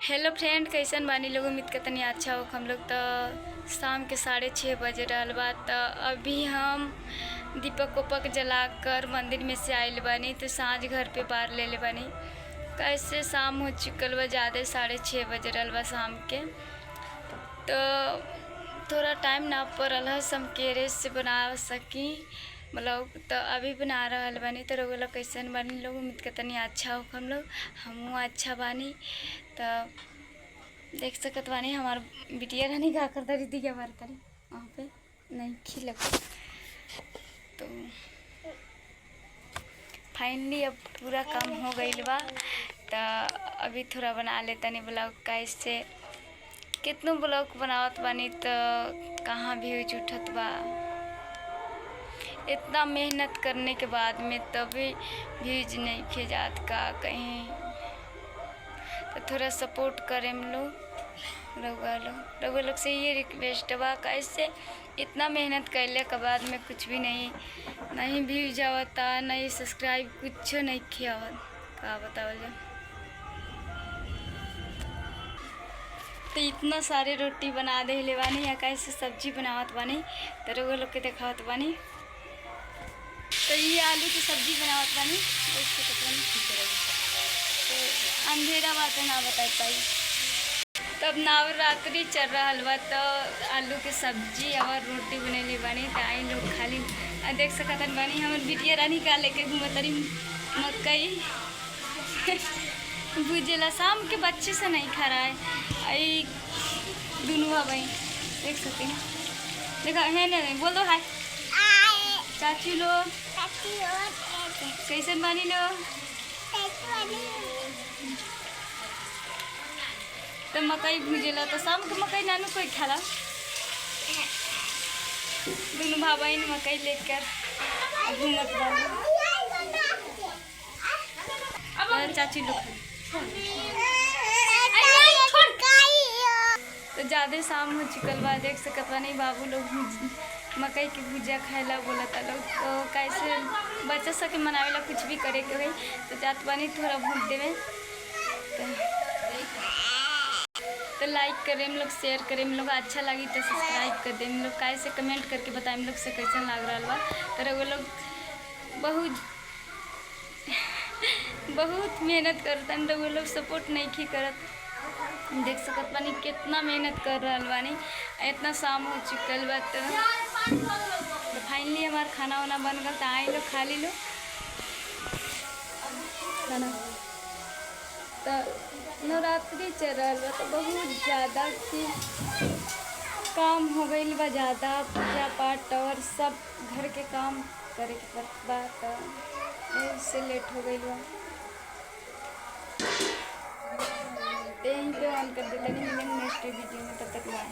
Hello friend, कैसन बानी लोग। उम्मीद के तनी अच्छा हो। हम लोग तो शाम के 6:30 बजे रहल बा। तो अभी हम दीपक उपक जला कर मंदिर में से आइल बानी। तो सांझ घर पे बार ले बानी। कैसे शाम हो चुकल बा, ज़्यादा 6:30 बजे रहल बा शाम के। तो थोड़ा टाइम ना पड़ल है हम केरे से बना सकी मतलब। तो अभी बना रहल बानी। तो लोग कैसन बानी लोग, उम्मीद के तनी अच्छा हो। हम लोग हमहूँ अच्छा बानी। तो देख सकत बानी हमार बिटिया रानी का कर दरी दी बार करी वहाँ पे नहीं खिल। तो फाइनली अब पूरा काम हो गई बा। तो अभी थोड़ा बना लेता नहीं ब्लॉग। कैसे कितनों ब्लॉग बनावत बानी तो कहाँ व्यूज उठत बा। इतना मेहनत करने के बाद में तभी व्यूज नहीं भेजात का कहीं। तो थोड़ा सपोर्ट करें हम लोग। रउआ लोग से ये रिक्वेस्ट बा, कैसे इतना मेहनत कैले के बाद में कुछ भी नहीं व्यूज आवता, नहीं सब्सक्राइब, कुछ नहीं खियावत का बतावल जाए। तो इतना सारे रोटी बना दे बानी या कैसे सब्जी बनावत बानी। तो रउआ लोग के देखावत बानी। तो ये आलू की सब्जी बनावत बानी। तो अंधेरा बात है ना बता पाई। तब नवरात्रि चल रहा बा। तो आलू के सब्जी और रोटी बनैले बानी। तो आई लोग खाली देख सकत बानी हमर बिटिया रानी का लेके घूमत रही मकई भुजेला। शाम के बच्चे से नहीं खा रहा है। आई दुनू भाई देख सकते हैं। देखा है नहीं, बोल दो हाय चाची लो। कैसे बानी लो। तो मकई भूजेला। तो शाम के मकई नानू कोई खाला। दोनों भाई बहन मकई लेकर घूमत बा। चाची लोग तो ज़्यादा शाम हो चुकल बा। देख सकत बा नहीं बाबू लोग मकई की भुजिया खाएला बोलता लोग। तो कैसे बच्चा सब के मनावेला कुछ भी करे के होई। तो जात बानी थोड़ा भूख देवे। तो लाइक करें हम लोग, शेयर करें हम लोग, अच्छा लगी तो सब्सक्राइब कर दें हम लोग। कैसे कमेंट करके बताएं हम लोग से कैसन लग रहा बा। तो वो लोग बहुत मेहनत करता है। वो लोग सपोर्ट नहीं की करत। देख सकत बानी कितना मेहनत कर रहा बानी। इतना शाम हो चुकल बा। तो फाइनली हमारा खाना वाना बन गया। तो आई लोग खा ली लो खाना। तो नवरात्रि चल रहा बा। तो बहुत ज़्यादा की काम हो गई बा। ज़्यादा पूजा पाठ और सब घर के काम करे के पड़त बा। तो इससे लेट हो गई बा। यहीं पे ऑन कर देते नहीं। मिलेंगे नेक्स्ट वीडियो में, तब तक बाय।